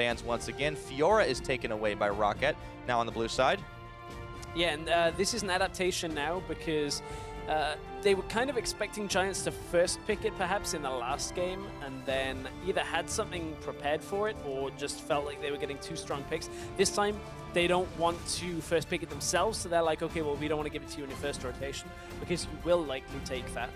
bans once again. Fiora is taken away by ROCCAT, now on the blue side. Yeah, and this is an adaptation now because they were kind of expecting Giants to first pick it perhaps in the last game and then either had something prepared for it or just felt like they were getting two strong picks. This time, they don't want to first pick it themselves, so they're like, okay, well, we don't want to give it to you in your first rotation because you will likely take that.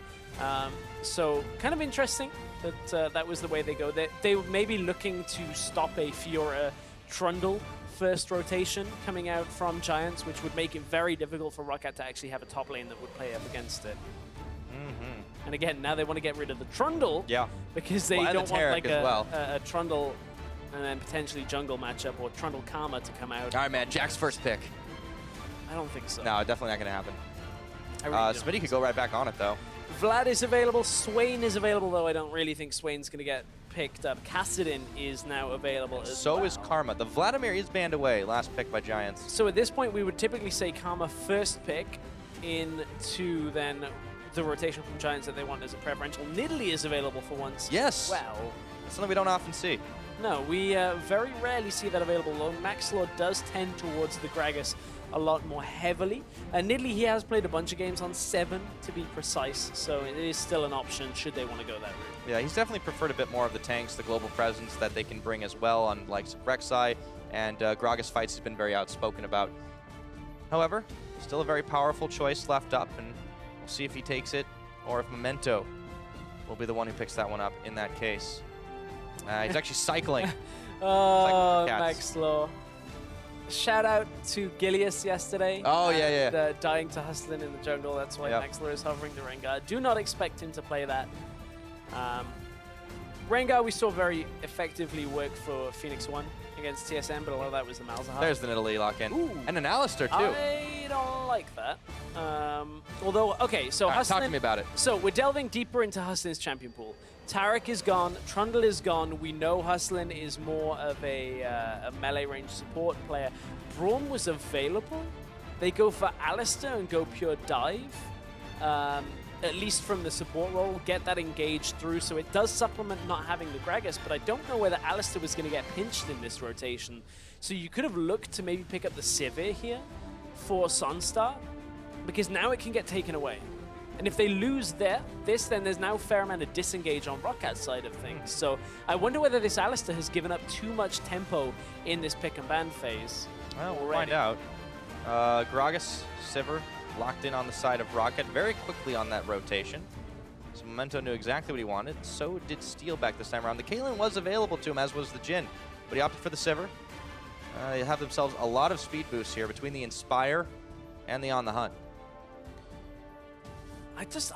So kind of interesting that that was the way they go. They were maybe looking to stop a Fiora Trundle first rotation coming out from Giants, which would make it very difficult for ROCCAT to actually have a top lane that would play up against it. And again, now they want to get rid of the Trundle because they don't want like a Trundle and then potentially jungle matchup or Trundle Karma to come out. All right, man, Jack's first pick. I don't think so. No, definitely not going to happen. Really Smitty could go right back on it, though. Vlad is available. Swain is available, though I don't really think Swain's going to get picked up. Kassadin is now available as well. So is Karma. The Vladimir is banned away. Last pick by Giants. So at this point, we would typically say Karma first pick into then the rotation from Giants that they want as a preferential. Nidalee is available for once. Yes. Well, something we don't often see. No, we very rarely see that available, though. Maxlore does tend towards the Gragas a lot more heavily. Nidalee, he has played a bunch of games on 7, to be precise, so it is still an option should they want to go that route. Yeah, he's definitely preferred a bit more of the tanks, the global presence that they can bring as well on like Rek'Sai, and Gragas fights he's been very outspoken about. However, still a very powerful choice left up, and we'll see if he takes it or if Memento will be the one who picks that one up in that case. He's actually cycling. Oh, Maxlore. Shout out to Gilius yesterday. Oh, yeah. Dying to Hustlin in the jungle. That's why Maxlore is hovering the Rengar. Do not expect him to play that. Rengar we saw very effectively work for Phoenix 1 against TSM, but a lot of that was the Malzahar. There's the Nidalee lock-in. And an Alistar, too. I don't like that. Although, okay, so Hustlin... Talk to me about it. So we're delving deeper into Hustlin's champion pool. Taric is gone, Trundle is gone. We know Hustlin is more of a melee range support player. Braum was available. They go for Alistar and go pure dive. At least from the support role, get that engaged through, so it does supplement not having the Gragas, but I don't know whether Alistar was going to get pinched in this rotation. So you could have looked to maybe pick up the Sivir here for SONSTAR, because now it can get taken away. And if they lose this, then there's now a fair amount of disengage on ROCCAT's side of things. So I wonder whether this Alistar has given up too much tempo in this pick and ban phase. Well, we'll find out. Gragas, Sivir, locked in on the side of ROCCAT very quickly on that rotation. So Memento knew exactly what he wanted. So did Steelback this time around. The Caitlyn was available to him, as was the Jhin, but he opted for the Sivir. They have themselves a lot of speed boosts here between the Inspire and the On the Hunt.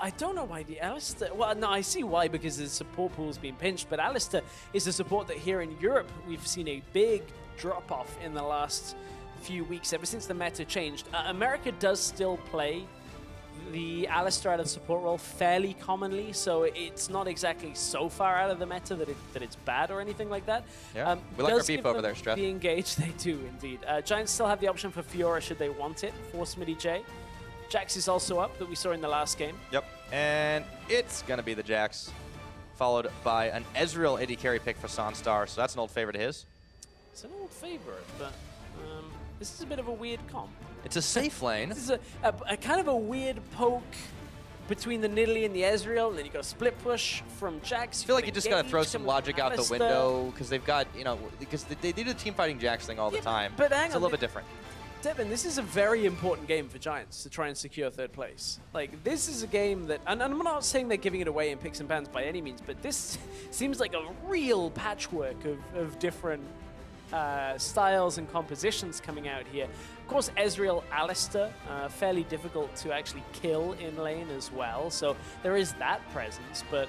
I don't know why the Alistar... Well, no, I see why, because the support pool's been pinched, but Alistar is a support that here in Europe we've seen a big drop-off in the last few weeks, ever since the meta changed. America does still play the Alistar out of the support role fairly commonly, so it's not exactly so far out of the meta that it's bad or anything like that. Yeah, we like our beef over there, Stress. The engage, they do indeed. Giants still have the option for Fiora should they want it for SmittyJ. Jax is also up, that we saw in the last game. Yep, and it's going to be the Jax, followed by an Ezreal AD carry pick for SONSTAR, so that's an old favorite of his. It's an old favorite, but this is a bit of a weird comp. It's a safe lane. This is a kind of a weird poke between the Nidalee and the Ezreal, and then you got a split push from Jax. I feel like you just got to throw some logic out the Alistar. window, because they've got, because they do the team fighting Jax thing all the time. But hang it's on, a little bit different. Devin, this is a very important game for Giants to try and secure third place. Like, this is a game that, and I'm not saying they're giving it away in picks and bans by any means, but this seems like a real patchwork of different styles and compositions coming out here. Of course, Ezreal, Alistar, fairly difficult to actually kill in lane as well, so there is that presence, but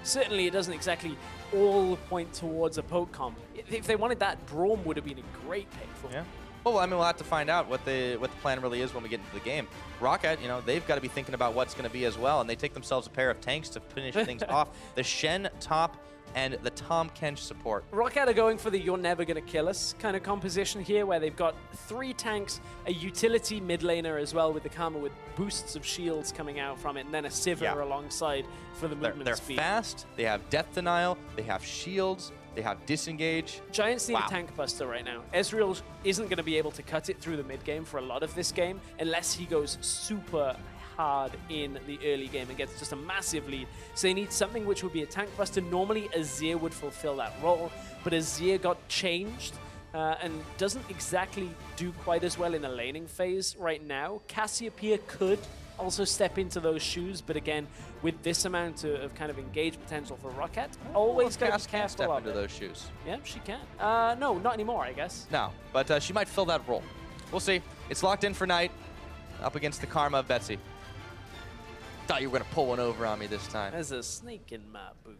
certainly it doesn't exactly all point towards a poke comp. If they wanted that, Braum would have been a great pick for them. Yeah. Well, I mean, we'll have to find out what the plan really is when we get into the game. ROCCAT, they've got to be thinking about what's going to be as well, and they take themselves a pair of tanks to finish things off. The Shen top and the Tahm Kench support. ROCCAT are going for the you're never going to kill us kind of composition here, where they've got 3 tanks, a utility mid laner as well with the Karma with boosts of shields coming out from it, and then a Sivir alongside for the movement They're speed. fast, they have death denial, they have shields, They have disengage. Giants need a tank buster right now. Ezreal isn't going to be able to cut it through the mid game for a lot of this game unless he goes super hard in the early game and gets just a massive lead. So they need something which would be a tank buster. Normally Azir would fulfill that role, but Azir got changed and doesn't exactly do quite as well in the laning phase right now. Cassiopeia could also step into those shoes, but again, with this amount of kind of engaged potential for ROCCAT, always got to be careful step into those shoes. Yeah, she can. No, not anymore, I guess. No, but she might fill that role. We'll see. It's locked in for Knight, up against the karma of Betsy. Thought you were going to pull one over on me this time. There's a snake in my boot.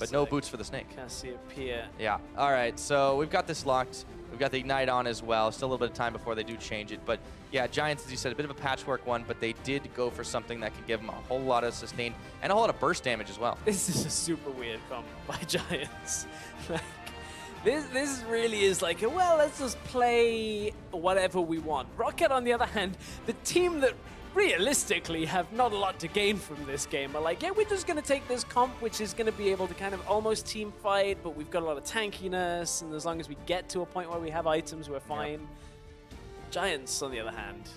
But no boots for the snake. Cassiopeia. Yeah. All right, so we've got this locked. We've got the Ignite on as well. Still a little bit of time before they do change it. But yeah, Giants, as you said, a bit of a patchwork one, but they did go for something that can give them a whole lot of sustain and a whole lot of burst damage as well. This is a super weird combo by Giants. Like, this really is like, well, let's just play whatever we want. ROCCAT, on the other hand, the team that realistically have not a lot to gain from this game are like, yeah, we're just going to take this comp, which is going to be able to kind of almost team fight, but we've got a lot of tankiness, and as long as we get to a point where we have items, we're fine. Yep. Giants, on the other hand,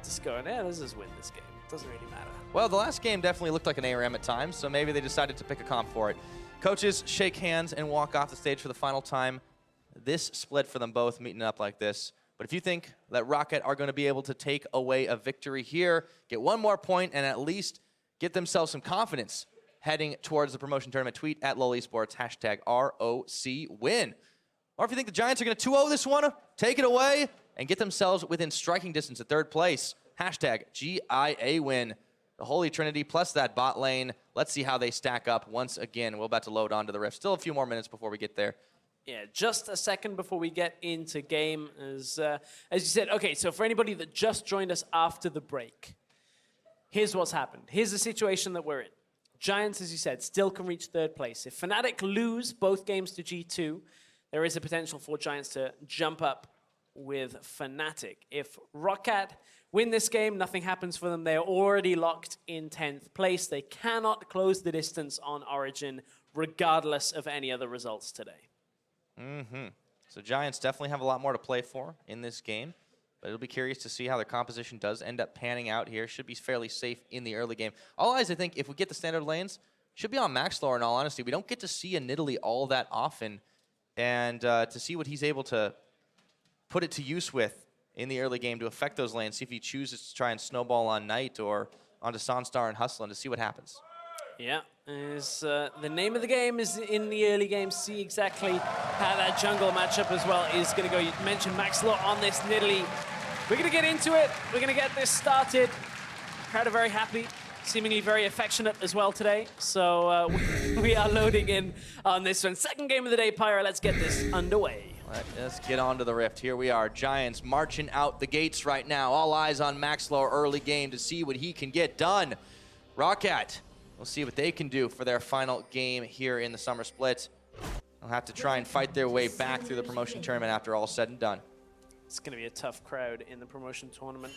just going, yeah, let's just win this game. It doesn't really matter. Well, the last game definitely looked like an ARM at times, so maybe they decided to pick a comp for it. Coaches shake hands and walk off the stage for the final time. This split for them both, meeting up like this. But if you think that ROCCAT are going to be able to take away a victory here, get one more point, and at least get themselves some confidence heading towards the promotion tournament, tweet at LOL eSports, hashtag ROCWin. Or if you think the Giants are going to 2-0 this one, take it away and get themselves within striking distance at third place, hashtag GIA win. The Holy Trinity plus that bot lane. Let's see how they stack up once again. We're about to load onto the Rift. Still a few more minutes before we get there. Yeah, just a second before we get into game. As you said, okay, so for anybody that just joined us after the break, here's what's happened. Here's the situation that we're in. Giants, as you said, still can reach third place. If Fnatic lose both games to G2, there is a potential for Giants to jump up with Fnatic. If ROCCAT win this game, nothing happens for them. They're already locked in 10th place. They cannot close the distance on Origin, regardless of any other results today. So Giants definitely have a lot more to play for in this game, but it'll be curious to see how their composition does end up panning out here. Should be fairly safe in the early game. All eyes, I think, if we get the standard lanes, should be on Maxlore, in all honesty. We don't get to see a Nidalee all that often, and to see what he's able to put it to use with in the early game to affect those lanes, see if he chooses to try and snowball on Knight or onto SONSTAR and Hustlin to see what happens. Yeah, the name of the game is in the early game. See exactly how that jungle matchup as well is going to go. You mentioned Maxlore on this Nidalee. We're going to get into it. We're going to get this started. Crowd are very happy, seemingly very affectionate as well today. So we are loading in on this one. Second game of the day, Pyra. Let's get this underway. Let's get on to the Rift. Here we are, Giants marching out the gates right now. All eyes on Maxlore early game to see what he can get done. ROCCAT, we'll see what they can do for their final game here in the summer split. They'll have to try and fight their way back through the promotion tournament after all said and done. It's going to be a tough crowd in the promotion tournament.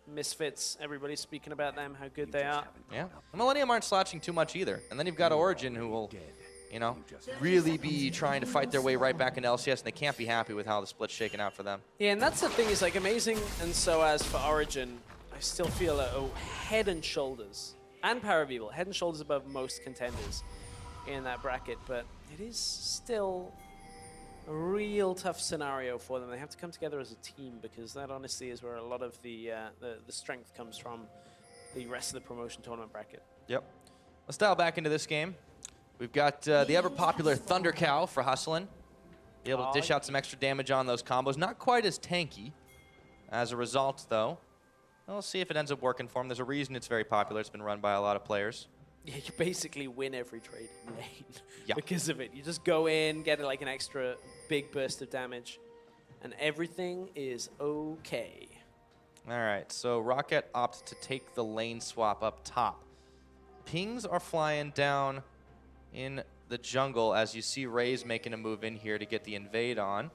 Misfits, everybody's speaking about them, how good they are. Yeah, the Millennium aren't slouching too much either. And then you've got Origin, who will, you know, really be trying to fight their way right back into LCS, and they can't be happy with how the split's shaking out for them. Yeah, and that's the thing, is like amazing, and so as for Origin, I still feel head and shoulders, and Paravival, head and shoulders above most contenders in that bracket, but it is still a real tough scenario for them. They have to come together as a team, because that honestly is where a lot of the strength comes from, the rest of the promotion tournament bracket. Yep. Let's dial back into this game. We've got the ever-popular Thunder Cow for Hustlin. Be able to dish out some extra damage on those combos. Not quite as tanky as a result, though. We'll see if it ends up working for him. There's a reason it's very popular. It's been run by a lot of players. Yeah, you basically win every trade in lane because of it. You just go in, get like an extra big burst of damage, and everything is okay. All right, so ROCCAT opts to take the lane swap up top. Pings are flying down in the jungle as you see Raze making a move in here to get the invade on.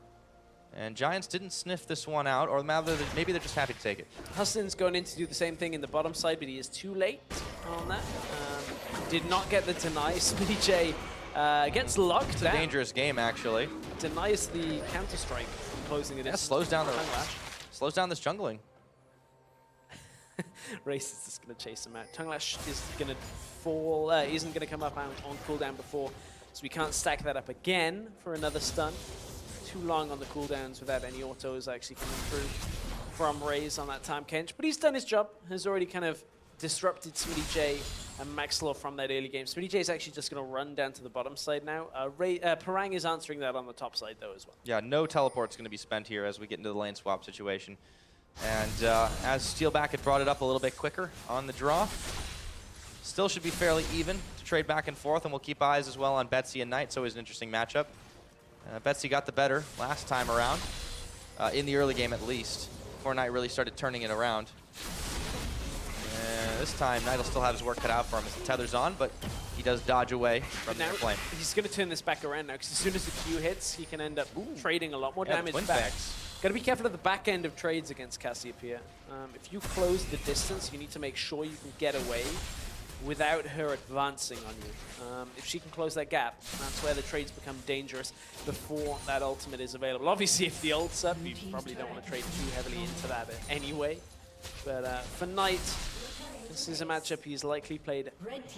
And Giants didn't sniff this one out, or maybe they're just happy to take it. Hustlin's going in to do the same thing in the bottom side, but he is too late on that. Did not get the deny. SmittyJ Gets locked It's down. a dangerous game, actually. Denies the counter-strike from closing it in. Slows down this jungling. Race is just going to chase him out. Tongue Lash is going to fall, isn't going to come up on cooldown before, so we can't stack that up again for another stun. Too long on the cooldowns without any autos actually coming through from Raze on that Tahm Kench. But he's done his job, has already kind of disrupted SmittyJ and Maxlore from that early game. SmittyJ is actually just going to run down to the bottom side now. Parang is answering that on the top side though as well. Yeah, no teleport's going to be spent here as we get into the lane swap situation. And as Steelback had brought it up a little bit quicker on the draw, still should be fairly even to trade back and forth, and we'll keep eyes as well on Betsy and Knight. It's always an interesting matchup. Betsy got the better last time around, in the early game at least, before Knight really started turning it around. This time, Knight will still have his work cut out for him as the tether's on, but he does dodge away from the flame. He's going to turn this back around now, because as soon as the Q hits, he can end up trading a lot more damage back. Got to be careful at the back end of trades against Cassiopeia. If you close the distance, you need to make sure you can get away without her advancing on you. If she can close that gap, that's where the trades become dangerous before that ultimate is available. Obviously, if the ult's up, you probably don't want to trade too heavily into that anyway. But for Knight, this is a matchup he's likely played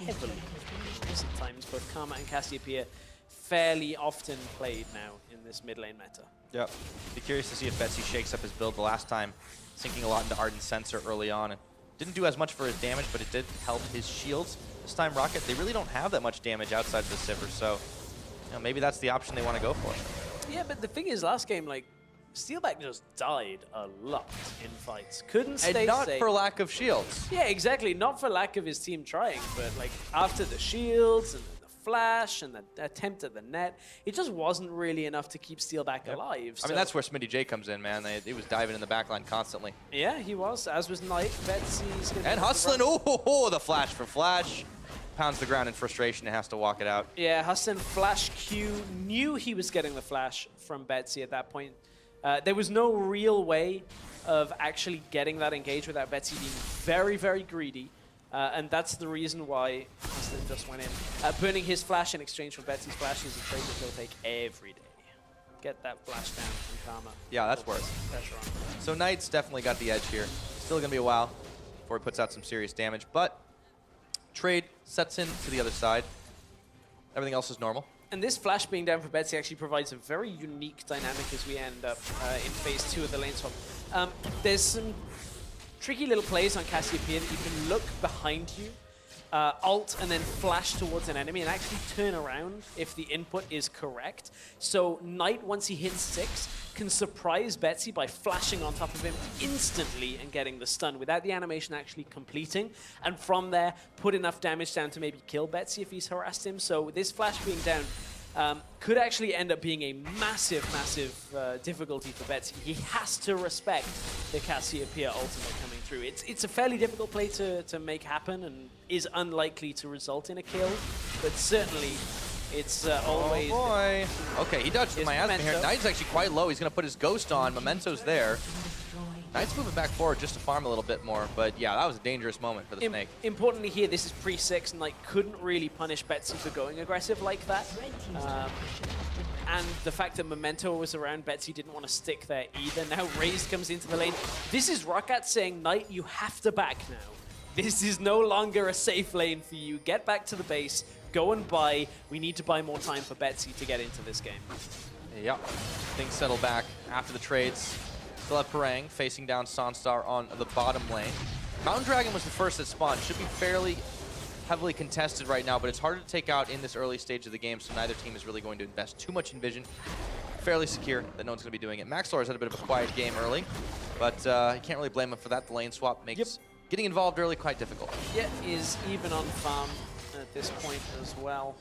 heavily in recent times. Both Karma and Cassiopeia fairly often played now in this mid lane meta. Yep. Be curious to see if Betsy shakes up his build the last time, sinking a lot into Ardent Sensor early on. And didn't do as much for his damage, but it did help his shields. This time ROCCAT, they really don't have that much damage outside of the Sivir, so maybe that's the option they want to go for. Yeah, but the thing is, last game, like, Steelback just died a lot in fights. Couldn't stay and not safe. For lack of shields. Yeah, exactly. Not for lack of his team trying, but like after the shields and the flash and the attempt at the net, it just wasn't really enough to keep Steelback alive. I mean, that's where SmittyJ comes in, man. He was diving in the backline constantly. Yeah, he was, as was Knight. Betsy's and Hustlin, the flash for flash. Pounds the ground in frustration and has to walk it out. Yeah, Hustlin flash Q, knew he was getting the flash from Betsy at that point. There was no real way of actually getting that engage without Betsy being very, very greedy. And that's the reason why Hustlin just went in. Burning his flash in exchange for Betsy's flash is a trade that he'll take every day. Get that flash down from Karma. Yeah, that's worth pressure on. So Knight's definitely got the edge here. Still going to be a while before he puts out some serious damage. But trade sets in to the other side. Everything else is normal. And this flash being down for Betsy actually provides a very unique dynamic as we end up in phase 2 of the lane swap. There's some tricky little plays on Cassiopeia that you can look behind you, alt and then flash towards an enemy and actually turn around if the input is correct. So Knight, once he hits 6, can surprise Betsy by flashing on top of him instantly and getting the stun without the animation actually completing. And from there, put enough damage down to maybe kill Betsy if he's harassed him. So this flash being down could actually end up being a massive, massive difficulty for Betsy. He has to respect the Cassiopeia ultimate coming through. It's a fairly difficult play to make happen and is unlikely to result in a kill, but certainly it's always... Oh boy. Okay, he dodged the miasma here. Knight's actually quite low. He's going to put his ghost on. Memento's there. Knight's moving back forward just to farm a little bit more, but yeah, that was a dangerous moment for the Snake. Importantly here, this is pre-6, and Knight couldn't really punish Betsy for going aggressive like that. And the fact that Memento was around, Betsy didn't want to stick there either. Now Raze comes into the lane. This is ROCCAT saying, Knight, you have to back now. This is no longer a safe lane for you. Get back to the base. Go and buy. We need to buy more time for Betsy to get into this game. Yep. Things settle back after the trades. Still have Parang facing down SONSTAR on the bottom lane. Mountain Dragon was the first that spawned. Should be fairly heavily contested right now, but it's harder to take out in this early stage of the game, so neither team is really going to invest too much in vision. Fairly secure that no one's going to be doing it. Maxlore has had a bit of a quiet game early, but you can't really blame him for that. The lane swap makes getting involved early quite difficult. Yeah, is even on farm at this point as well.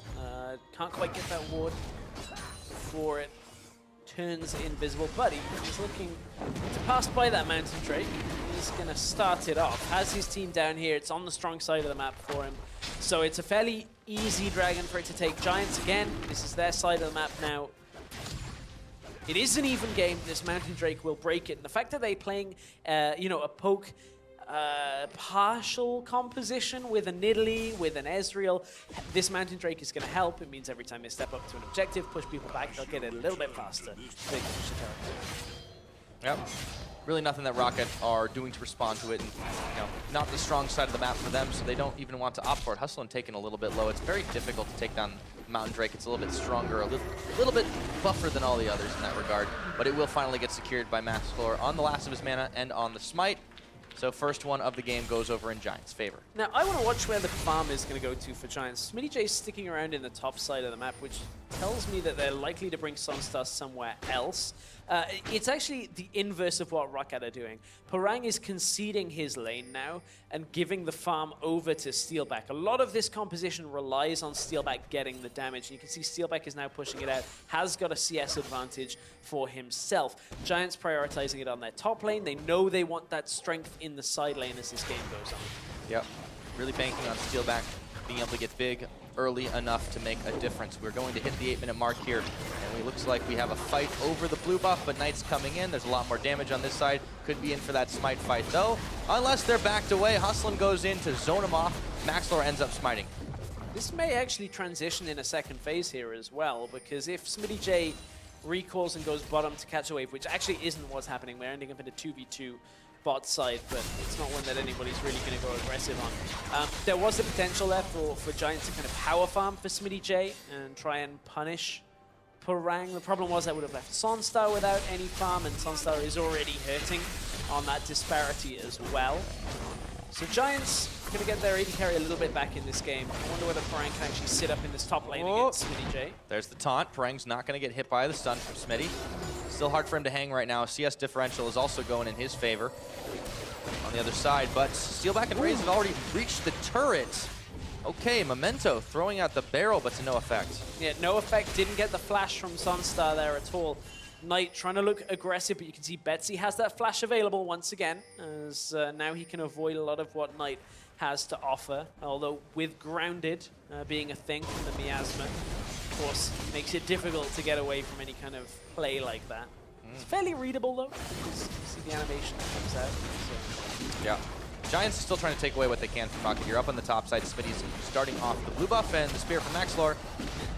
Can't quite get that ward before it turns invisible, but he's looking to pass by that Mountain Drake. He's going to start it off. Has his team down here. It's on the strong side of the map for him. So it's a fairly easy dragon for it to take. Giants again. This is their side of the map now. It is an even game. This Mountain Drake will break it. And the fact that they're playing, you know, a poke partial composition with a Nidalee, with an Ezreal. This Mountain Drake is going to help. It means every time they step up to an objective, push people back, they'll get it a little bit faster. Yep. Really nothing that ROCCAT are doing to respond to it. And, not the strong side of the map for them, so they don't even want to opt for it. Hustlin taken a little bit low. It's very difficult to take down Mountain Drake. It's a little bit stronger, a little bit buffer than all the others in that regard. But it will finally get secured by Maxlore on the last of his mana and on the smite. So first one of the game goes over in Giants' favor. Now, I want to watch where the farm is going to go to for Giants. SmittyJ sticking around in the top side of the map, which tells me that they're likely to bring SONSTAR somewhere else. It's actually the inverse of what ROCCAT are doing. Parang is conceding his lane now and giving the farm over to Steelback. A lot of this composition relies on Steelback getting the damage. And you can see Steelback is now pushing it out, has got a CS advantage for himself. Giants prioritizing it on their top lane. They know they want that strength in the side lane as this game goes on. Yep, really banking on Steelback being able to get big early enough to make a difference. We're going to hit the 8-minute mark here, and it looks like we have a fight over the blue buff, but Knight's coming in. There's a lot more damage on this side. Could be in for that smite fight, though. Unless they're backed away, Hustlin goes in to zone him off. Maxlore ends up smiting. This may actually transition in a second phase here as well, because if SmittyJ recalls and goes bottom to catch a wave, which actually isn't what's happening, we're ending up in a 2v2 bot side, but it's not one that anybody's really going to go aggressive on. There was the potential there for Giants to kind of power farm for SmittyJ and try and punish Parang. The problem was that would have left SONSTAR without any farm, and SONSTAR is already hurting on that disparity as well. So Giants going to get their AD carry a little bit back in this game. I wonder whether Parang can actually sit up in this top lane against SmittyJ. There's the taunt. Parang's not going to get hit by the stun from Smitty. Still hard for him to hang right now. CS differential is also going in his favor on the other side, but Steelback and Raze have already reached the turret. Okay, Memento throwing out the barrel, but to no effect. Yeah, no effect. Didn't get the flash from SONSTAR there at all. Knight trying to look aggressive, but you can see Betsy has that flash available once again, as now he can avoid a lot of what Knight has to offer, although with grounded being a thing from the miasma, of course, makes it difficult to get away from any kind of play like that. It's fairly readable though, because you see the animation that comes out. So. Yeah. Giants are still trying to take away what they can from ROCCAT. You're up on the top side. Smitty's starting off the blue buff, and the spear from Maxlore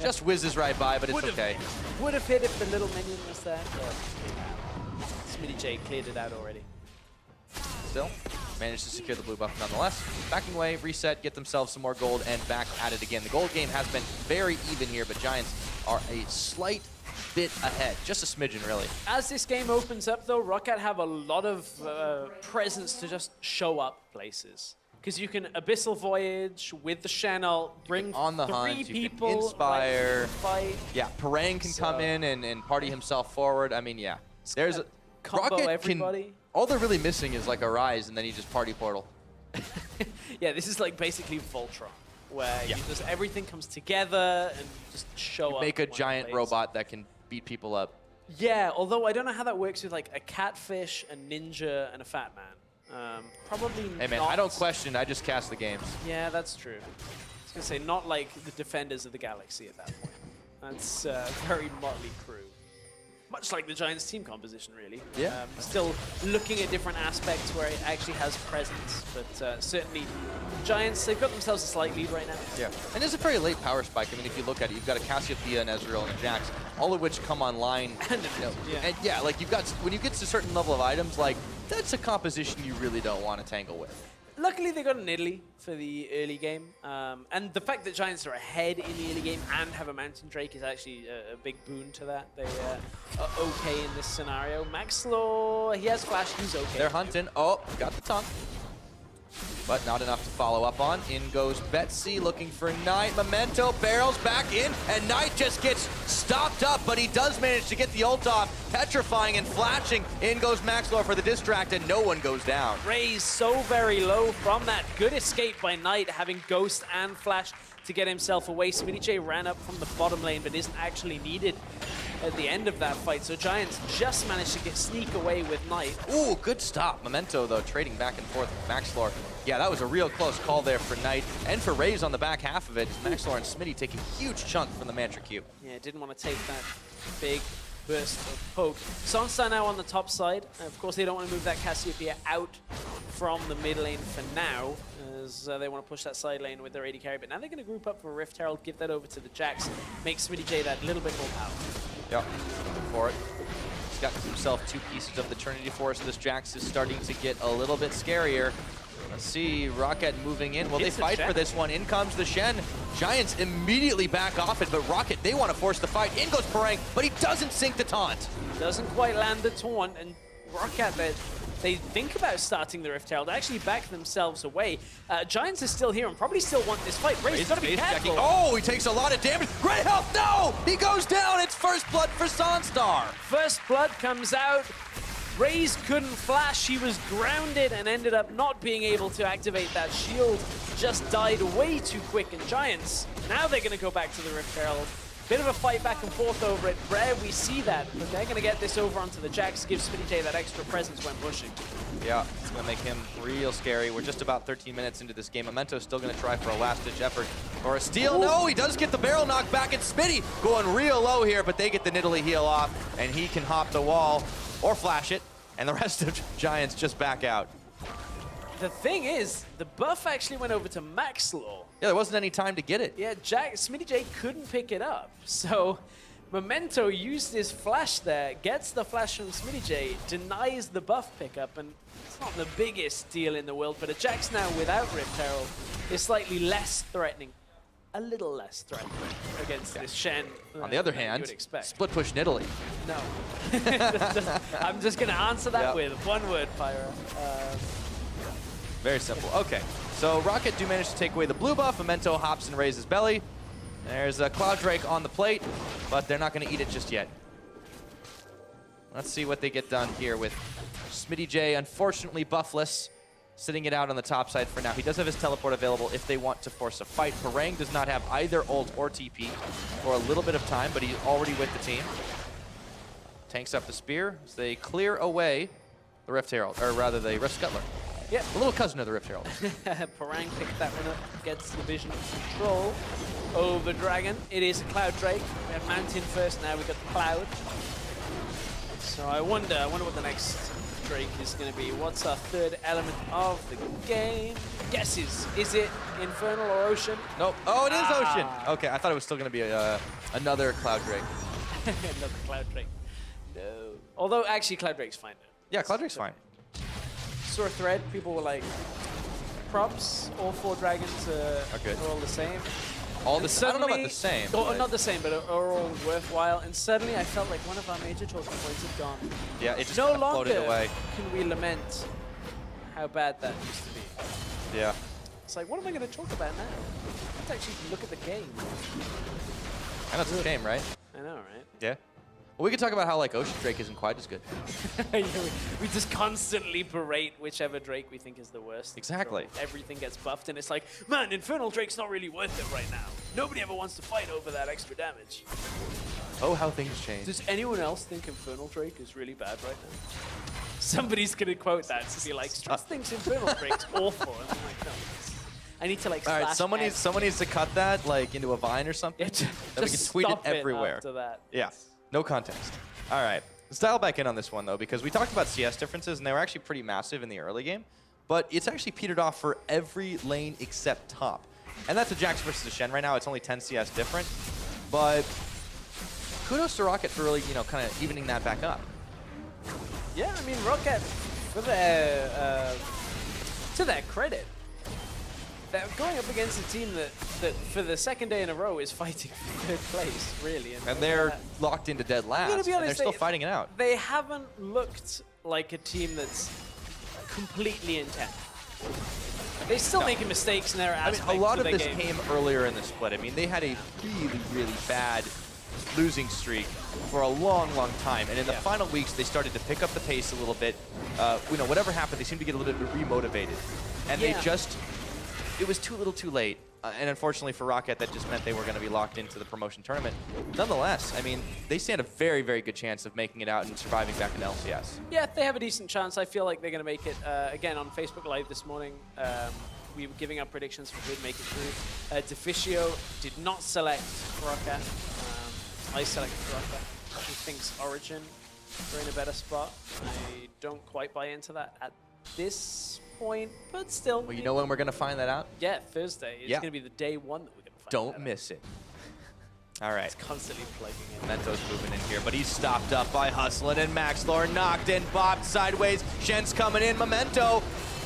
just whizzes right by, but it's okay. Would have hit if the little minion was there, but SmittyJ cleared it out already. Still managed to secure the blue buff nonetheless. Backing away, reset, get themselves some more gold, and back at it again. The gold game has been very even here, but Giants are a slight bit ahead, just a smidgen really. As this game opens up though, ROCCAT have a lot of presence to just show up places. Because you can Abyssal Voyage with the Shen ult, bring on the 3 hunt, people, you can inspire. Like, fight. Yeah, Parang can come in and party himself forward. I mean, yeah. There's a combo ROCCAT everybody. All they're really missing is like a Rise, and then you just party portal. Yeah, this is like basically Voltron, where everything comes together and just show up. Make a giant robot that can beat people up. Yeah, although I don't know how that works with like a catfish, a ninja, and a fat man. Probably Hey man, not. I don't question, I just cast the games. Yeah, that's true. I was going to say, not like the Defenders of the Galaxy at that point. That's very motley crew. Much like the Giants team composition, really. Yeah. Still looking at different aspects where it actually has presence, but certainly Giants, they've got themselves a slight lead right now. Yeah, and there's a very late power spike. I mean, if you look at it, you've got a Cassiopeia, an Ezreal, and a Jax, all of which come online. And yeah, like you've got, when you get to a certain level of items, like that's a composition you really don't want to tangle with. Luckily, they got a Nidalee for the early game. And the fact that Giants are ahead in the early game and have a Mountain Drake is actually a big boon to that. They are okay in this scenario. Maxlore, he has flash, he's okay. They're hunting. Oh, got the taunt. But not enough to follow up on. In goes Betsy looking for Knight. Memento barrels back in, and Knight just gets stopped up, but he does manage to get the ult off, petrifying and flashing. In goes Maxlore for the distract, and no one goes down. Raised so very low from that. Good escape by Knight, having Ghost and Flash to get himself away. SmittyJ ran up from the bottom lane, but isn't actually needed at the end of that fight. So Giants just managed to sneak away with Knight. Ooh, good stop. Memento, though, trading back and forth with Maxlore. Yeah, that was a real close call there for Knight and for Raze on the back half of it. Maxlore and Smitty take a huge chunk from the Mantra Cube. Yeah, didn't want to take that big burst of poke. SONSTAR now on the top side. Of course, they don't want to move that Cassiopeia out from the mid lane for now, as they want to push that side lane with their AD carry. But now they're going to group up for Rift Herald, give that over to the Jax, make SmittyJ that little bit more powerful. Yep, for it. He's got himself 2 pieces of the Trinity Force. This Jax is starting to get a little bit scarier. Let's see, ROCCAT moving in. Will they fight for this one? In comes the Shen. Giants immediately back off it, but ROCCAT, they want to force the fight. In goes Parang, but he doesn't sink the taunt. Doesn't quite land the taunt, and ROCCAT, they think about starting the Rift Herald, actually back themselves away. Giants is still here and probably still want this fight. Ray's got to be careful. Oh, he takes a lot of damage. Great health, no! He goes down, it's first blood for SONSTAR. First blood comes out. Raze couldn't flash, he was grounded and ended up not being able to activate that shield. Just died way too quick, and Giants, now they're gonna go back to the Rift Herald. Bit of a fight back and forth over it. Rare we see that, but they're gonna get this over onto the Jax, give SmittyJ that extra presence when pushing. Yeah, it's gonna make him real scary. We're just about 13 minutes into this game. Memento's still gonna try for a last-ditch effort or a steal. Ooh. No, he does get the barrel knock back, and Smitty going real low here, but they get the Nidalee heal off, and he can hop the wall or flash it, and the rest of Giants just back out. The thing is, the buff actually went over to Maxlore. Yeah, there wasn't any time to get it. Yeah, SmittyJ couldn't pick it up. So Memento used his flash there, gets the flash from SmittyJ, denies the buff pickup, and it's not the biggest deal in the world, but a Jax now without Rift Herald is slightly less threatening. A little less threatening against this Shen. On the other hand, split push Nidalee. No. I'm just going to answer that with one word, Pyra. Very simple. Okay, so ROCCAT do manage to take away the blue buff. Memento hops and raises belly. There's a Cloud Drake on the plate, but they're not going to eat it just yet. Let's see what they get done here with SmittyJ, unfortunately buffless, sitting it out on the top side for now. He does have his teleport available if they want to force a fight. Parang does not have either ult or TP for a little bit of time, but he's already with the team. Tanks up the spear as they clear away the Rift Herald, or rather the Rift Scuttler. Yeah, a little cousin of the Rift Herald. Parang picked that one up, gets the vision control over Dragon. It is a Cloud Drake. We had Mountain first, now we got the Cloud. So I wonder what the next Drake is going to be. What's our third element of the game? Guesses. Is it Infernal or Ocean? Nope. Oh, it is Ocean. Okay, I thought it was still going to be another Cloud Drake. Another Cloud Drake. No. Although, actually, Cloud Drake's fine. Yeah, Cloud Drake's fine. Saw a thread, people were like, props, all 4 dragons are all the same. All the same? I don't know about the same. Or not the same, but are all worthwhile. And suddenly I felt like one of our major talking points had gone. Yeah, it just no longer floated away. Can we lament how bad that used to be. Yeah. It's like, what am I going to talk about now? I have to actually look at the game. I know it's a shame, right? I know, right? Yeah. Well, we could talk about how like Ocean Drake isn't quite as good. Yeah, we just constantly berate whichever Drake we think is the worst. Exactly. So everything gets buffed, and it's like, man, Infernal Drake's not really worth it right now. Nobody ever wants to fight over that extra damage. Oh, how things change. Does anyone else think Infernal Drake is really bad right now? Somebody's gonna quote that to be like, Strauss thinks Infernal Drake's awful. And I'm like, no. I need to like. All right, someone needs to cut that like into a vine or something. Yeah, then we can tweet it everywhere. After that. Yeah. No context. All right, let's dial back in on this one, though, because we talked about CS differences, and they were actually pretty massive in the early game, but it's actually petered off for every lane except top. And that's a Jax versus a Shen. Right now, it's only 10 CS different, but kudos to ROCCAT for really, kind of evening that back up. Yeah, I mean, ROCCAT, for their, to their credit, they're going up against a team that for the second day in a row is fighting for 3rd place, really. And they're locked into dead last, be honest, and they're still fighting it out. They haven't looked like a team that's completely intent. They're still making mistakes in their aspects. I mean, a lot of this game came earlier in the split. I mean, they had a really, really bad losing streak for a long, long time. And in the final weeks, they started to pick up the pace a little bit. Whatever happened, they seemed to get a little bit remotivated. And they just... It was too little too late, and unfortunately for ROCCAT, that just meant they were going to be locked into the promotion tournament. Nonetheless, I mean, they stand a very, very good chance of making it out and surviving back in LCS. Yeah, they have a decent chance. I feel like they're going to make it. Again, on Facebook Live this morning, we were giving up predictions for who'd make it through. Deficio did not select ROCCAT. I selected ROCCAT. He thinks Origin are in a better spot. I don't quite buy into that at this point, but still. Well, you know when we're going to find that out? Yeah, Thursday. It's going to be the day one that we're going to find Don't that miss it. All right. It's constantly plugging in. Memento's moving in here, but he's stopped up by Hustlin and Maxlore. Knocked in, bopped sideways. Shen's coming in. Memento.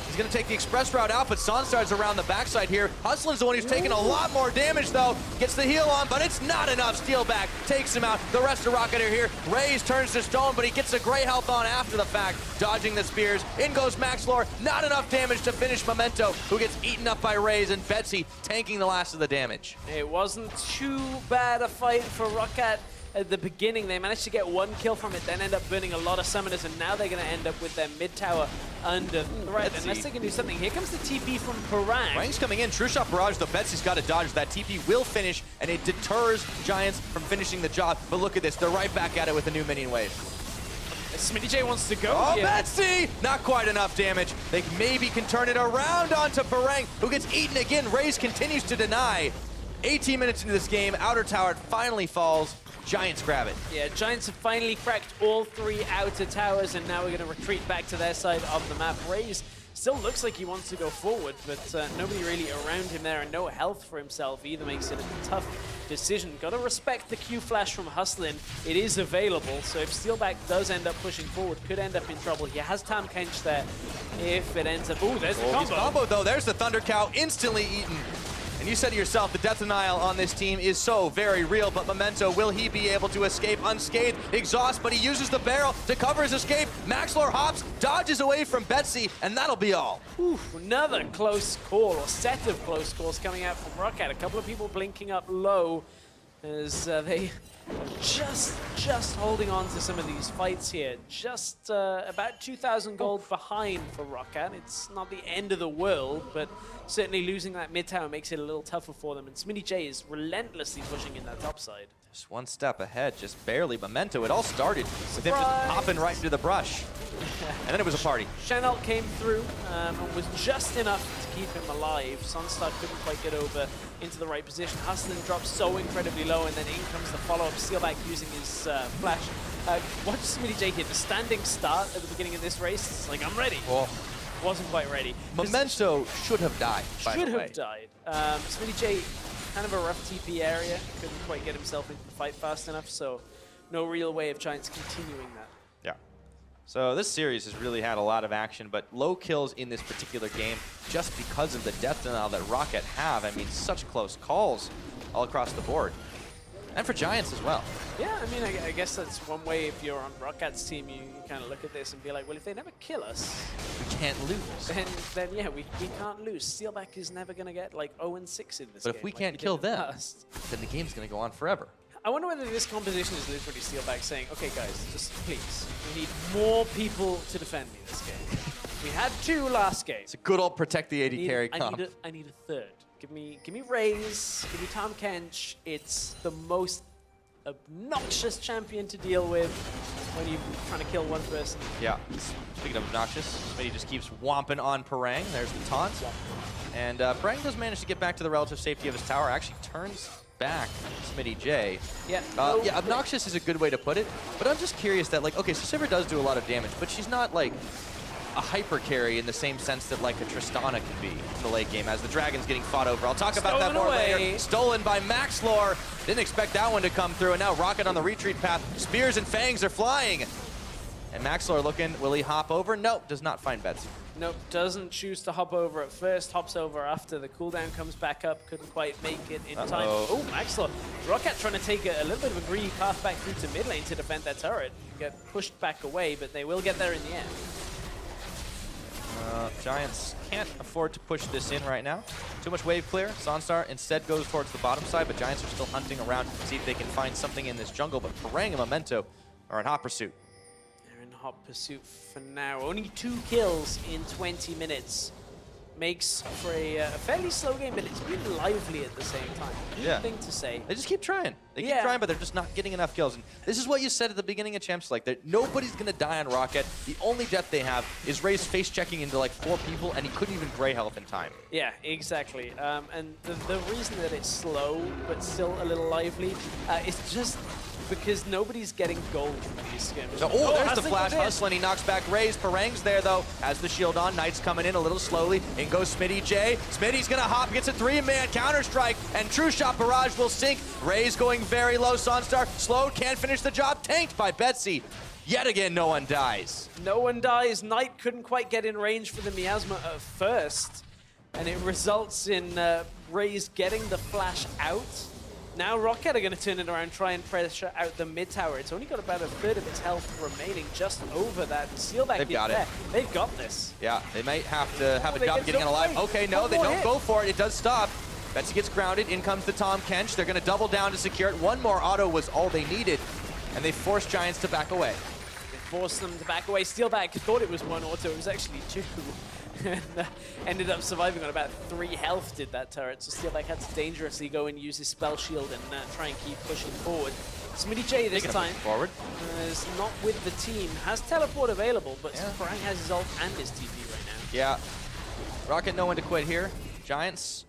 He's going to take the express route out, but SONSTAR's around the backside here. Hustlin's the one who's taking a lot more damage, though. Gets the heal on, but it's not enough. Steelback takes him out. The rest of ROCCAT are here. Raze turns to stone, but he gets a gray health on after the fact, dodging the spears. In goes Maxlore. Not enough damage to finish Memento, who gets eaten up by Raze, and Betsy tanking the last of the damage. It wasn't too bad a fight for ROCCAT. At the beginning, they managed to get one kill from it, then end up burning a lot of summoners, and now they're going to end up with their mid tower under threat, unless they can do something. Here comes the TP from Parang. Parang's coming in. True shot barrage, though. Betsy's got to dodge. That TP will finish, and it deters Giants from finishing the job. But look at this. They're right back at it with a new minion wave. SmittyJ wants to go. Oh, here. Betsy! Not quite enough damage. They maybe can turn it around onto Parang, who gets eaten again. Raze continues to deny. 18 minutes into this game, outer tower finally falls. Giants grab it. Yeah, Giants have finally cracked all three outer towers, and now we're going to retreat back to their side of the map. Raze still looks like he wants to go forward, but nobody really around him there, and no health for himself either makes it a tough decision. Got to respect the Q flash from Hustlin. It is available, so if Steelback does end up pushing forward, could end up in trouble. He has Tahm Kench there if it ends up... Ooh, there's the combo. Combo, though. There's the Thunder Cow instantly eaten. And you said to yourself, the death denial on this team is so very real, but Memento, will he be able to escape unscathed? Exhaust, but he uses the barrel to cover his escape. Maxlore hops, dodges away from Betsy, and that'll be all. Oof, another close call, or set of close calls coming out from ROCCAT. A couple of people blinking up low as they just holding on to some of these fights here. Just about 2,000 gold behind for ROCCAT. It's not the end of the world, but certainly losing that mid tower makes it a little tougher for them. And SmittyJ is relentlessly pushing in that top side. Just one step ahead, just barely. Memento, it all started with him just popping right into the brush. And then it was a party. Shen ult came through and was just enough to keep him alive. SONSTAR couldn't quite get over into the right position. Hustlin drops so incredibly low, and then in comes the follow-up. Steelback using his flash. Watch SmittyJ here. The standing start at the beginning of this race. It's like, I'm ready. Oh. Wasn't quite ready. Memento should have died, by the way. Should have died. SmittyJ, kind of a rough TP area. Couldn't quite get himself into the fight fast enough, so no real way of Giants continuing that. Yeah. So this series has really had a lot of action, but low kills in this particular game just because of the death denial that ROCCAT have. I mean, such close calls all across the board. And for Giants as well. Yeah, I mean, I guess that's one way. If you're on ROCCAT's team, you kind of look at this and be like, well, if they never kill us, we can't lose. Then yeah, we can't lose. Steelback is never going to get like 0-6 in this game. But if we can't kill them, then the game's going to go on forever. I wonder whether this composition is literally Steelback saying, okay, guys, just please, we need more people to defend me this game. We had 2 last game. It's a good old protect the AD carry comp. I need a third. Give me Raze, give me Tahm Kench. It's the most obnoxious champion to deal with when you're trying to kill one person. Yeah. Speaking of obnoxious, Smitty just keeps whomping on Parang. There's the taunt. Yeah. And Parang does manage to get back to the relative safety of his tower. Actually turns back SmittyJ. Yeah. Yeah, obnoxious is a good way to put it. But I'm just curious that, like, okay, so Sivir does do a lot of damage, but she's not, like, a hyper carry in the same sense that like a Tristana can be in the late game as the dragon's getting fought over. I'll talk about that more later. Stolen by Maxlore. Didn't expect that one to come through, and now ROCCAT on the retreat path. Spears and fangs are flying. And Maxlore looking, will he hop over? Nope, does not find Betsy. Nope, doesn't choose to hop over at first, hops over after the cooldown comes back up, couldn't quite make it in time. Oh, Maxlore. ROCCAT trying to take a little bit of a greedy path back through to mid lane to defend that turret. Get pushed back away, but they will get there in the end. Giants can't afford to push this in right now. Too much wave clear. SONSTAR instead goes towards the bottom side, but Giants are still hunting around to see if they can find something in this jungle. But Parang and Memento are in hot pursuit. They're in hot pursuit for now. Only 2 kills in 20 minutes. Makes for a fairly slow game, but it's been lively at the same time. Yeah. Thing to say. They just keep trying. They keep trying, but they're just not getting enough kills. And this is what you said at the beginning of Champs, like that nobody's gonna die on ROCCAT. The only death they have is Raze face checking into like 4 people, and he couldn't even gray health in time. Yeah, exactly. And the reason that it's slow but still a little lively, it's just because nobody's getting gold from these skims. Oh, there's the Hustlin flash. goes in. Hustlin, he knocks back Raze. Parang's there, though. Has the shield on. Knight's coming in a little slowly. In goes SmittyJ. Smitty's going to hop, gets a 3-man counter-strike, and True Shot Barrage will sink. Raze going very low. SONSTAR slowed, can't finish the job. Tanked by Betsy. Yet again, no one dies. No one dies. Knight couldn't quite get in range for the miasma at first, and it results in Raze getting the flash out. Now ROCCAT are going to turn it around, try and pressure out the mid tower. It's only got about a third of its health remaining, just over that. Steelback They've got it. They've got this. Yeah, they might have to have a they job get getting so alive. close. Okay, no, One they more don't hit. go for it. It does stop. Betsy gets grounded. In comes the Tahm Kench. They're going to double down to secure it. One more auto was all they needed, and they forced Giants to back away. They forced them to back away. Steelback thought it was one auto. It was actually 2. And ended up surviving on about 3 health, did that turret. So Steelback had to dangerously go and use his spell shield and try and keep pushing forward. SmittyJ this time forward. is not with the team. Has teleport available, but Yeah. Parang has his ult and his TP right now. Yeah. ROCCAT know when to quit here. Giants,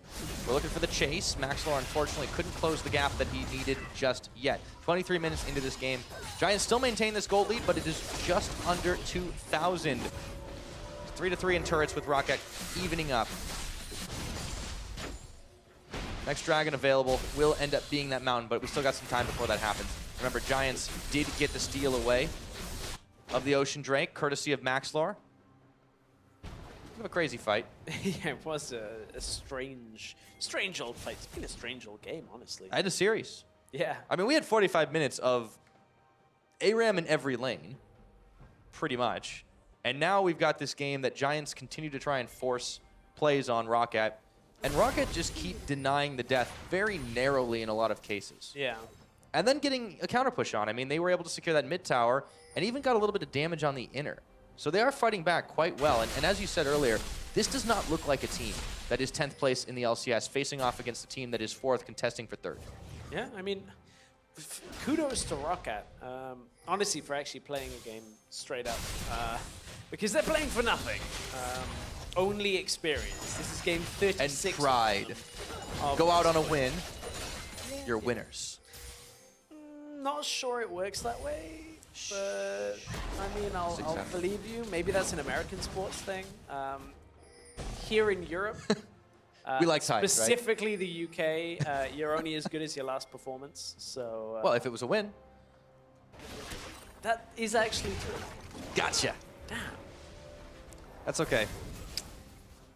we're looking for the chase. Maxlore, unfortunately, couldn't close the gap that he needed just yet. 23 minutes into this game. Giants still maintain this gold lead, but it is just under 2,000. 3-3 in turrets with ROCCAT evening up. Next Dragon available will end up being that mountain, but we still got some time before that happens. Remember, Giants did get the steal away of the Ocean Drake, courtesy of Maxlore. Kind of a crazy fight. Yeah, it was a strange old fight. It's been a strange old game, honestly. I had a series. Yeah. I mean, we had 45 minutes of ARAM in every lane, pretty much. And now we've got this game that Giants continue to try and force plays on ROCCAT. And ROCCAT just keep denying the death very narrowly in a lot of cases. Yeah. And then getting a counter push on. I mean, they were able to secure that mid tower and even got a little bit of damage on the inner. So they are fighting back quite well. And as you said earlier, this does not look like a team that is 10th place in the LCS facing off against a team that is 4th contesting for 3rd. Yeah, I mean, kudos to ROCCAT, honestly, for actually playing a game straight up. Because they're playing for nothing. Only experience. This is game 36. And pride. Go out on a win. You're winners. Not sure it works that way, but I mean, I'll believe you. Maybe that's an American sports thing. Here in Europe, we like ties, specifically the UK, you're only as good as your last performance. So well, if it was a win. That is actually true. Gotcha. Damn. That's okay.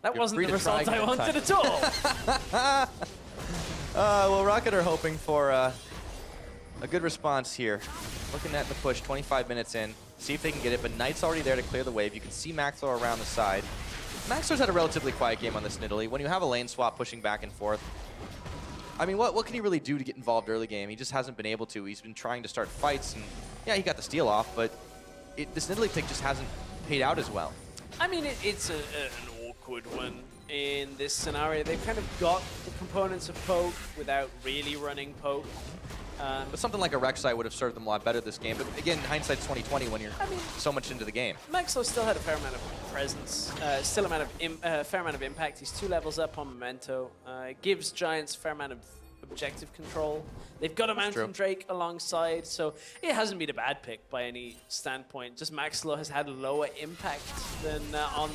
That wasn't the result I wanted at all. Well, ROCCAT are hoping for a good response here. Looking at the push, 25 minutes in. See if they can get it, but Knight's already there to clear the wave. You can see Maxlore around the side. Maxlore's had a relatively quiet game on this Nidalee. When you have a lane swap pushing back and forth, I mean, what can he really do to get involved early game? He just hasn't been able to. He's been trying to start fights, and yeah, he got the steal off, but this Nidalee pick just hasn't paid out as well. I mean, it's an awkward one in this scenario. They've kind of got the components of poke without really running poke. But something like a Rek'Sai would have served them a lot better this game. But again, hindsight's 2020 when you're so much into the game. Maxlore still had a fair amount of presence, still a fair amount of impact. He's 2 levels up on Memento. It gives Giants a fair amount of objective control. They've got a Mountain Drake alongside, so it hasn't been a bad pick by any standpoint. Just Maxlore has had lower impact than on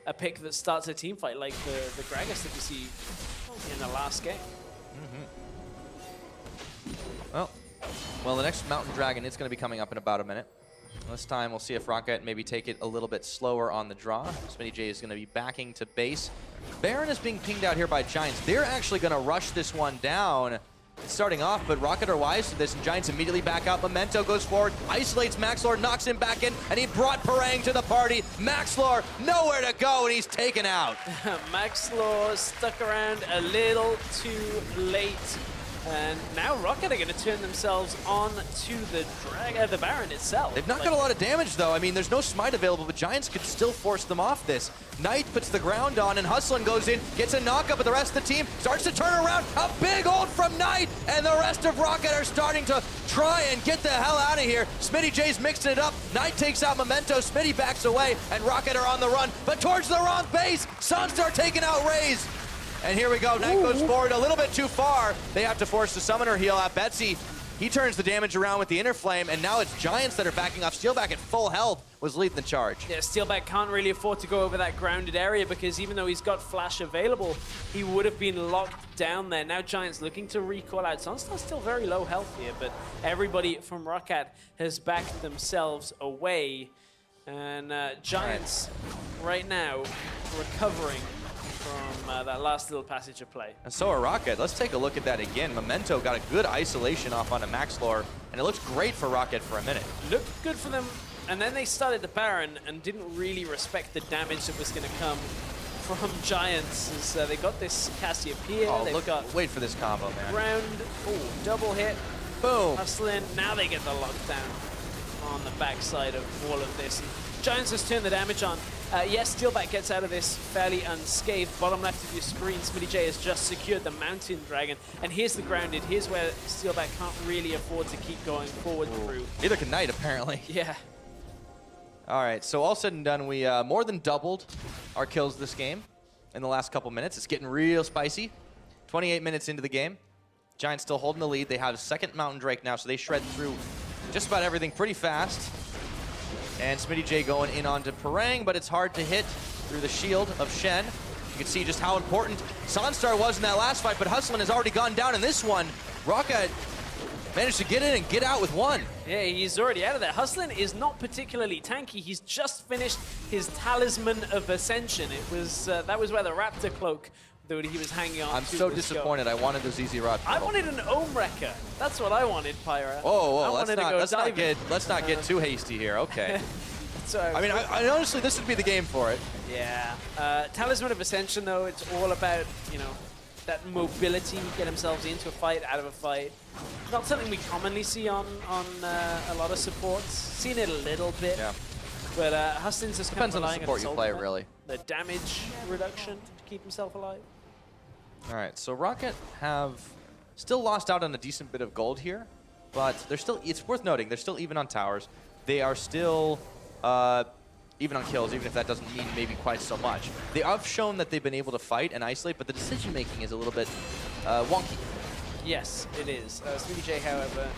a pick that starts a team fight like the Gragas that we see in the last game. Well, the next Mountain Dragon is going to be coming up in about a minute. This time, we'll see if ROCCAT maybe take it a little bit slower on the draw. SmittyJ is going to be backing to base. Baron is being pinged out here by Giants. They're actually going to rush this one down. It's starting off, but ROCCAT are wise to this, and Giants immediately back out. Memento goes forward, isolates Maxlore, knocks him back in, and he brought Parang to the party. Maxlore, nowhere to go, and he's taken out. Maxlore stuck around a little too late. And now ROCCAT are going to turn themselves on to the Baron itself. They've not got a lot of damage, though. I mean, there's no smite available, but Giants could still force them off this. Knight puts the ground on, and Hustlin goes in, gets a knockup, but the rest of the team starts to turn around. A big ult from Knight, and the rest of ROCCAT are starting to try and get the hell out of here. SmittyJ's mixing it up. Knight takes out Memento. Smitty backs away, and ROCCAT are on the run, but towards the wrong base. SONSTAR taking out Raze. And here we go. Knight goes forward a little bit too far. They have to force the summoner heal out. Betsy, He turns the damage around with the Inner Flame, and now it's Giants that are backing off. Steelback at full health was leading the charge. Yeah, Steelback can't really afford to go over that grounded area because even though he's got Flash available, he would have been locked down there. Now Giants looking to recall out. SONSTAR's still very low health here, but everybody from ROCCAT has backed themselves away. And Giants right now recovering from that last little passage of play. And so are ROCCAT. Let's take a look at that again. Memento got a good isolation off onto Maxlore, and it looks great for ROCCAT for a minute. Looked good for them, and then they started the Baron and didn't really respect the damage that was going to come from Giants as they got this Cassiopeia. Oh, They've got wait for this combo, man. round, double hit, Boom. Hustlin. Now they get the lockdown on the backside of all of this. And Giants has turned the damage on. Yes, Steelback gets out of this fairly unscathed. Bottom left of your screen, SmittyJ has just secured the Mountain Dragon. And here's the grounded. Here's where Steelback can't really afford to keep going forward through. Neither can Knight, apparently. Yeah. All right, so all said and done, we more than doubled our kills this game in the last couple minutes. It's getting real spicy. 28 minutes into the game. Giants still holding the lead. They have a second Mountain Drake now, so they shred through just about everything pretty fast. And SmittyJ going in onto Parang, but it's hard to hit through the shield of Shen. You can see just how important SONSTAR was in that last fight, but Hustlin has already gone down in this one. ROCCAT managed to get in and get out with one. Yeah, he's already out of there. Hustlin is not particularly tanky. He's just finished his Talisman of Ascension. It was that was where the Raptor cloak that he was hanging on. I'm so disappointed. I wanted those easy rod. I wanted an Ohm Wrecker. That's what I wanted, Pyra. Oh, let's not get too hasty here. Okay. So, I mean, I honestly, this would be the game for it. Yeah. Talisman of Ascension, though, it's all about, you know, that mobility, get themselves into a fight, out of a fight. Not something we commonly see on a lot of supports. Seen it a little bit. Yeah. But Hustlin's just depends kind of on the support you play, really. The damage reduction to keep himself alive. All right, so ROCCAT have still lost out on a decent bit of gold here, but they're still, it's worth noting, they're still even on towers. They are still even on kills, even if that doesn't mean maybe quite so much. They have shown that they've been able to fight and isolate, but the decision-making is a little bit wonky. Yes, it is. SmittyJ, however,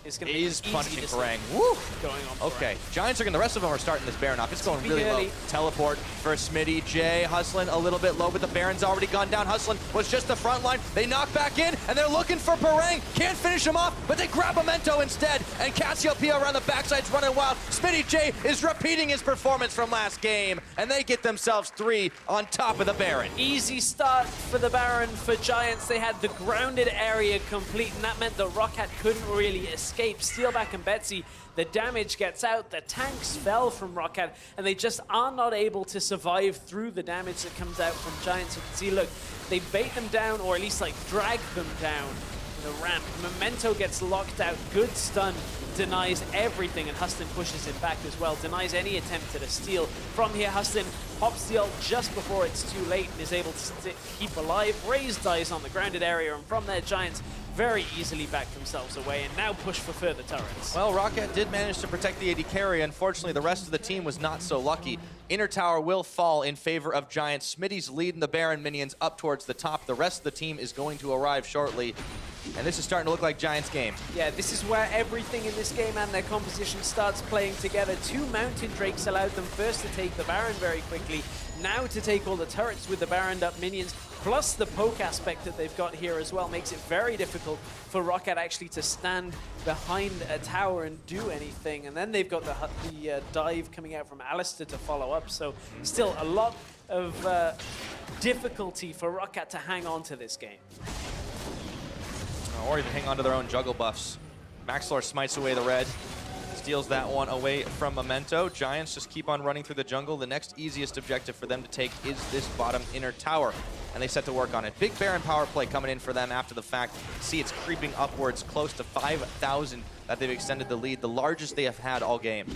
is going to be punching Parang. Woo! Going on. Okay, Giants are going. The rest of them are starting this Baron off. It's going really low. Teleport for SmittyJ. Hustlin a little bit low, but the Baron's already gone down. Hustlin was just the front line. They knock back in, and they're looking for Parang. Can't finish him off, but they grab Memento instead. And Cassiopeia around the backside's running wild. SmittyJ is repeating his performance from last game, and they get themselves 3 on top of the Baron. Easy start for the Baron for Giants. They had the grounded area complete, and that meant that ROCCAT couldn't really escape. Steelback and Betsy, the damage gets out, the tanks fell from ROCCAT, and they just are not able to survive through the damage that comes out from Giants. You can see, look, they bait them down, or at least like drag them down the ramp. Memento gets locked out, good stun, denies everything, and Hustlin pushes it back as well, denies any attempt at a steal. From here, Hustlin pops the ult just before it's too late and is able to keep alive. Raze dies on the grounded area, and from there, Giants very easily back themselves away and now push for further turrets. Well, ROCCAT did manage to protect the AD carry. Unfortunately, the rest of the team was not so lucky. Inner tower will fall in favor of Giants. Smitty's leading the Baron minions up towards the top. The rest of the team is going to arrive shortly. And this is starting to look like Giants' game. Yeah, this is where everything in this game and their composition starts playing together. 2 Mountain Drakes allowed them first to take the Baron very quickly, now to take all the turrets with the Baroned up minions, plus the poke aspect that they've got here as well makes it very difficult for ROCCAT actually to stand behind a tower and do anything. And then they've got the dive coming out from Alistar to follow up, so still a lot of difficulty for ROCCAT to hang on to this game. Or even hang on to their own juggle buffs. Maxlore smites away the red, steals that one away from Memento. Giants just keep on running through the jungle. The next easiest objective for them to take is this bottom inner tower, and they set to work on it. Big Baron power play coming in for them after the fact. See, it's creeping upwards, close to 5,000 that they've extended the lead, the largest they have had all game.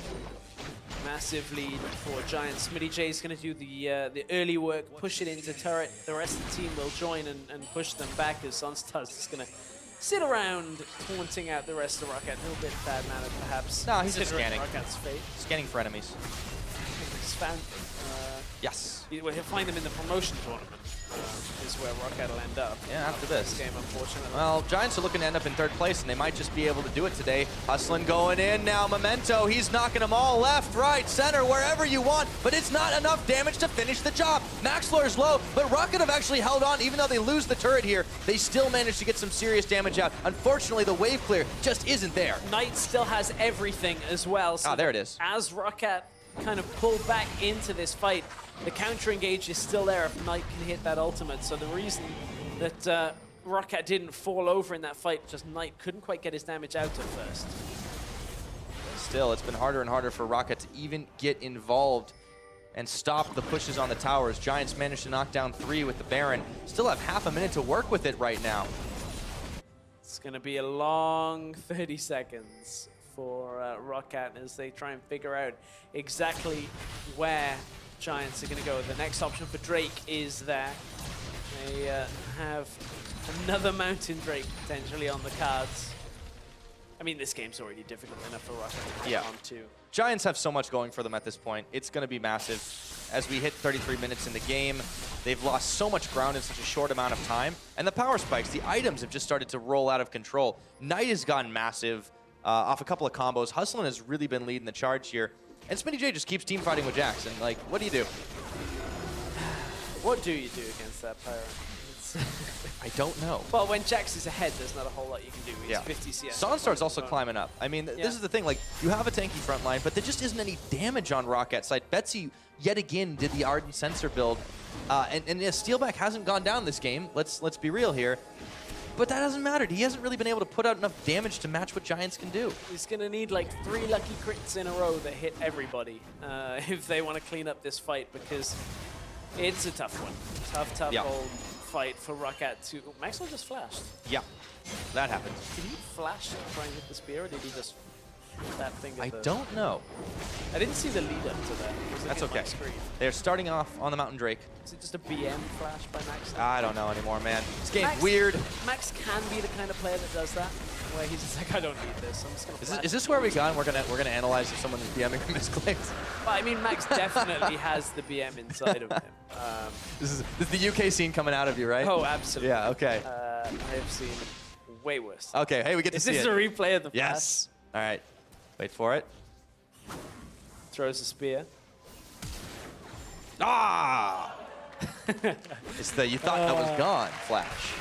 Massive lead for Giants. SmittyJ is going to do the early work, push it into turret. The rest of the team will join and push them back as SONSTAR is going to sit around taunting out the rest of ROCCAT. A little bit bad-mannered, perhaps. No, he's just scanning. ROCCAT's fate. Scanning for enemies. Giants found them. Yes. We'll find them in the promotion tournament. Is where ROCCAT will end up. Yeah, after this game, unfortunately. Well, Giants are looking to end up in 3rd place, and they might just be able to do it today. Hustlin going in now. Memento, he's knocking them all left, right, center, wherever you want, but it's not enough damage to finish the job. Maxlore's low, but ROCCAT have actually held on. Even though they lose the turret here, they still managed to get some serious damage out. Unfortunately, the wave clear just isn't there. Knight still has everything as well. So there it is. As ROCCAT kind of pull back into this fight, the counter engage is still there if Knight can hit that ultimate. So the reason that ROCCAT didn't fall over in that fight, just Knight couldn't quite get his damage out at first. Still, it's been harder and harder for ROCCAT to even get involved and stop the pushes on the towers. Giants managed to knock down 3 with the Baron. Still have half a minute to work with it right now. It's going to be a long 30 seconds for ROCCAT as they try and figure out exactly where Giants are going to go. The next option for Drake is there. They have another Mountain Drake potentially on the cards. I mean, this game's already difficult enough for ROCCAT to get on too. Giants have so much going for them at this point. It's going to be massive. As we hit 33 minutes in the game, they've lost so much ground in such a short amount of time. And the power spikes, the items have just started to roll out of control. Knight has gotten massive off a couple of combos. Hustlin has really been leading the charge here. And SmittyJ just keeps team fighting with Jackson. Like, what do you do? What do you do against that Pyro? I don't know. Well, when Jax is ahead, there's not a whole lot you can do. He's 50 CS. SONSTAR's also climbing up. I mean, this is the thing. Like, you have a tanky front line, but there just isn't any damage on ROCCAT's side. Betsy, yet again, did the Ardent Sensor build. And Steelback hasn't gone down this game. Let's be real here. But that hasn't mattered. He hasn't really been able to put out enough damage to match what Giants can do. He's going to need like 3 lucky crits in a row that hit everybody if they want to clean up this fight, because it's a tough one. Tough old fight for ROCCAT to... Maxlore just flashed. Yeah, that happened. Did he flash to try and hit the spear, or did he just... that thing I don't know. I didn't see the lead up to that. That's okay. They're starting off on the Mountain Drake. Is it just a BM flash by Max? I don't know anymore, man. This game's weird. Max can be the kind of player that does that, where he's just like, I don't need this. I'm just gonna flash. Is this where we got? We're gonna analyze if someone is BMing or misclaims. Well, I mean, Max definitely has the BM inside of him. This is the UK scene coming out of you, right? Oh, absolutely. Yeah. Okay. I have seen way worse. Okay. Hey, we get to see it. Is this a replay of the flash? Yes. All right. Wait for it. Throws a spear. Ah! It's the you thought that was gone flash.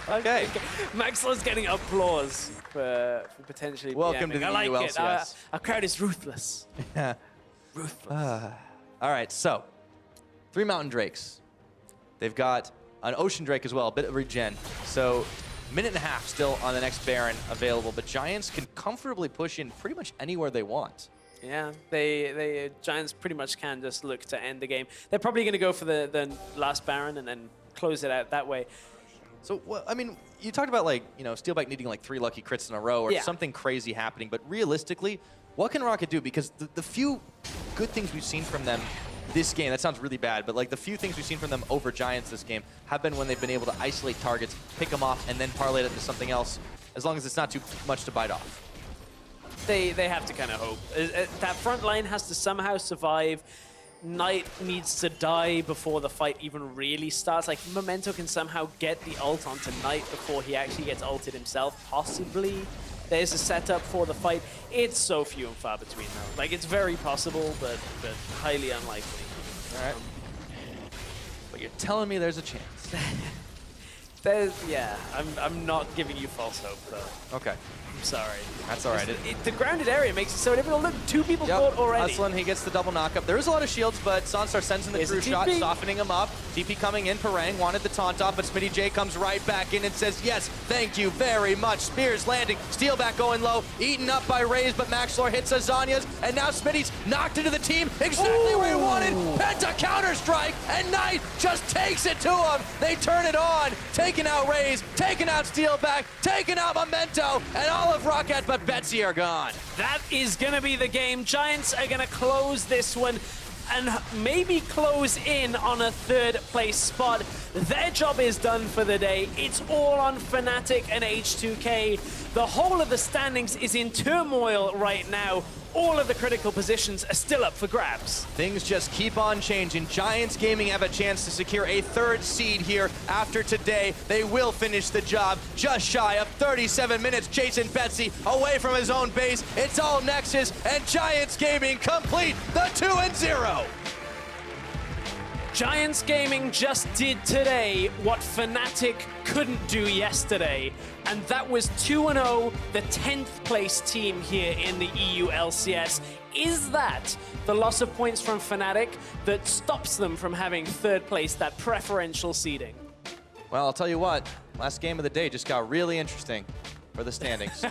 Okay. Maxlore's getting applause for potentially Welcome BMing. to the I like LCS. it. Our crowd is ruthless. Yeah. Ruthless. All right. So, 3 Mountain Drakes. They've got an Ocean Drake as well, a bit of regen. So, minute and a half still on the next Baron available, but Giants can comfortably push in pretty much anywhere they want. Yeah, they Giants pretty much can just look to end the game. They're probably going to go for the last Baron and then close it out that way. So, well, I mean, you talked about, like, you know, Steelback needing like 3 lucky crits in a row or something crazy happening, but realistically, what can ROCCAT do? Because the few good things we've seen from them this game, that sounds really bad, but like the few things we've seen from them over Giants this game have been when they've been able to isolate targets, pick them off, and then parlay it into something else, as long as it's not too much to bite off. They have to kind of hope. That front line has to somehow survive. Knight needs to die before the fight even really starts. Like, Memento can somehow get the ult onto Knight before he actually gets ulted himself, possibly. There's a setup for the fight. It's so few and far between though. Like, it's very possible, but highly unlikely. All right. But you're telling me there's a chance. Yeah, I'm not giving you false hope though. Okay. I'm sorry. That's all right. The grounded area makes it so difficult. Look, 2 people caught already. Hustlin, he gets the double knockup. There is a lot of shields, but SONSTAR sends in the crew shot, softening him up. TP coming in. Parang wanted the taunt off, but SmittyJ comes right back in and says, yes, thank you very much. Spears landing. Steelback going low. Eaten up by Raze, but Maxlore hits Azania's, and now Smitty's knocked into the team exactly where he wanted. Penta counter-strike, and Knight just takes it to him. They turn it on, taking out Raze, taking out Steelback, taking out Memento, and all of ROCCAT but Betsy are gone. That is going to be the game. Giants are going to close this one and maybe close in on a 3rd place spot. Their job is done for the day. It's all on Fnatic and H2K. The whole of the standings is in turmoil right now. all of the critical positions are still up for grabs. Things just keep on changing. Giants Gaming have a chance to secure a 3rd seed here after today. They will finish the job just shy of 37 minutes, chasing Betsy away from his own base. It's all Nexus, and Giants Gaming complete the 2-0. Giants Gaming just did today what Fnatic couldn't do yesterday, and that was 2-0, the 10th place team here in the EU LCS. Is that the loss of points from Fnatic that stops them from having 3rd place, that preferential seeding? Well, I'll tell you what, last game of the day just got really interesting for the standings.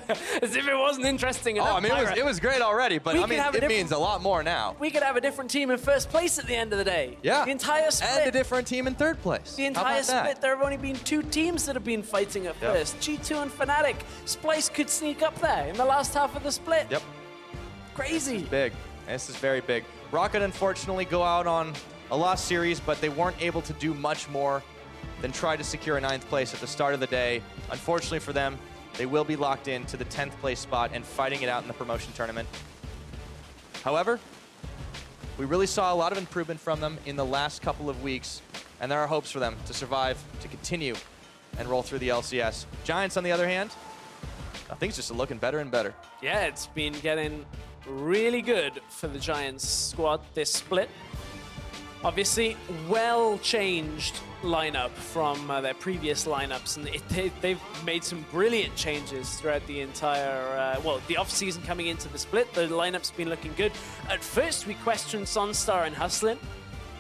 As if it wasn't interesting enough. Oh, I mean, it was great already, but I mean, it means a lot more now. We could have a different team in 1st place at the end of the day. Yeah. The entire split. And a different team in 3rd place. The entire split, there have only been 2 teams that have been fighting at first. G2 and Fnatic. Splice could sneak up there in the last half of the split. Yep. Crazy. This is big. This is very big. ROCCAT unfortunately go out on a lost series, but they weren't able to do much more than try to secure a 9th place at the start of the day. Unfortunately for them, they will be locked in to the 10th place spot and fighting it out in the promotion tournament. However, we really saw a lot of improvement from them in the last couple of weeks, and there are hopes for them to survive, to continue, and roll through the LCS. Giants, on the other hand, things just looking better and better. Yeah, it's been getting really good for the Giants squad this split. Obviously, well-changed lineup from their previous lineups, and they've made some brilliant changes throughout the entire, the off-season coming into the split. The lineup's been looking good. At first, we questioned SONSTAR and Hustlin,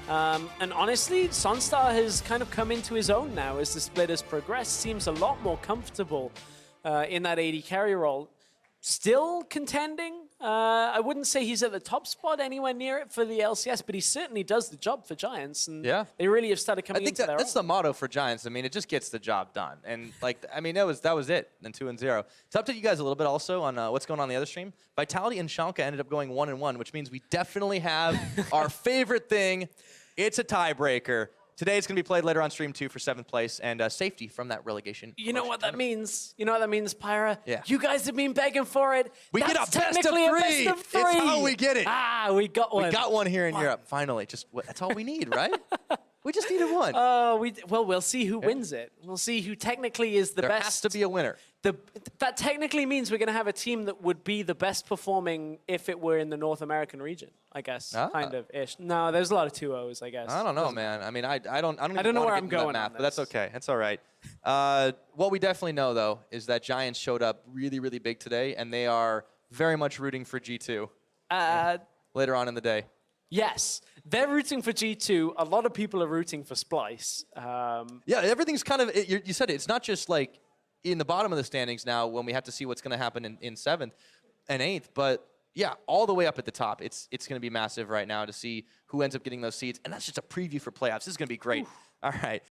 and honestly, SONSTAR has kind of come into his own now as the split has progressed. Seems a lot more comfortable in that AD carry role. Still contending. I wouldn't say he's at the top spot anywhere near it for the LCS, but he certainly does the job for Giants, and they really have started coming into their own. That's the motto for Giants. I mean, it just gets the job done, and that was it. Then 2-0. To update you guys a little bit also on what's going on the other stream. Vitality and Schalke ended up going 1-1, which means we definitely have our favorite thing. It's a tiebreaker. Today it's going to be played later on stream 2 for 7th place and safety from that relegation. You know what that means? You know what that means, Pyra? Yeah. You guys have been begging for it. We get a best of 3. It's how we get it. Ah, we got one. We got one here in Europe, finally. That's all we need, right? We just needed one. We'll see who wins it. We'll see who technically is the best. There has to be a winner. That technically means we're going to have a team that would be the best performing if it were in the North American region, I guess, kind of ish. No, there's a lot of 2-0s, I guess. I don't know, man. I mean, I don't know where I'm going math, but that's okay. That's all right. What we definitely know, though, is that Giants showed up really, really big today, and they are very much rooting for G2 later on in the day. Yes, they're rooting for G2. A lot of people are rooting for Splice. Yeah, everything's kind of, you said it, it's not just like in the bottom of the standings now when we have to see what's going to happen in 7th and 8th, but yeah, all the way up at the top. It's going to be massive right now to see who ends up getting those seeds, and that's just a preview for playoffs. This is going to be great. Oof. All right.